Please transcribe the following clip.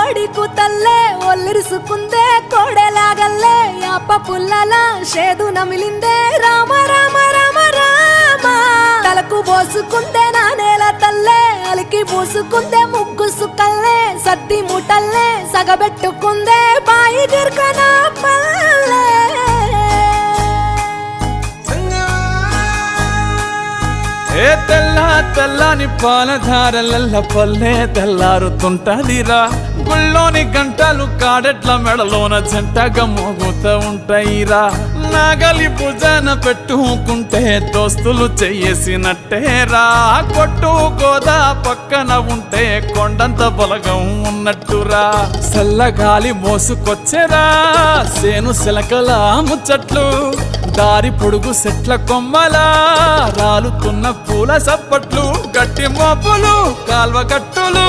కోడి కూతల్లే ఒల్లిరుసుకుందే కోడెలాగల్లే యాప పుల్లల షేదు నమిలిందే రామ రామ రామ రామ తలకు పోసుకుందే నా నేల తల్లే అలికి పూసుకుందే ముగ్గు సుక్కల్లే సద్ది ముటల్లే సగబెట్టుకుందే బాయి గిర్కన పల్లె ఏ తెల్ల తెల్లని పాలధారలల్ల పల్లె తెల్లారుతుంటదిరా గుళ్ళోని గంటలు కాడెట్ల మెడలోన జంటగా మోగుతూ ఉంటాయిరా నాగలి భుజాన పెట్టుకుంటే దోస్తులు చెయ్యేసినట్టేరా కొట్టు గోదా పక్కన ఉంటే కొండంత బలగం ఉన్నట్టురా చల్లగాలి మోసుకొచ్చెరా సేను సిలకల ముచ్చట్లు దారి పొడుగు సెట్ల కొమ్మలా రాలుతున్న పూల సప్పట్లు గట్టి మోపులు కాల్వ గట్టులు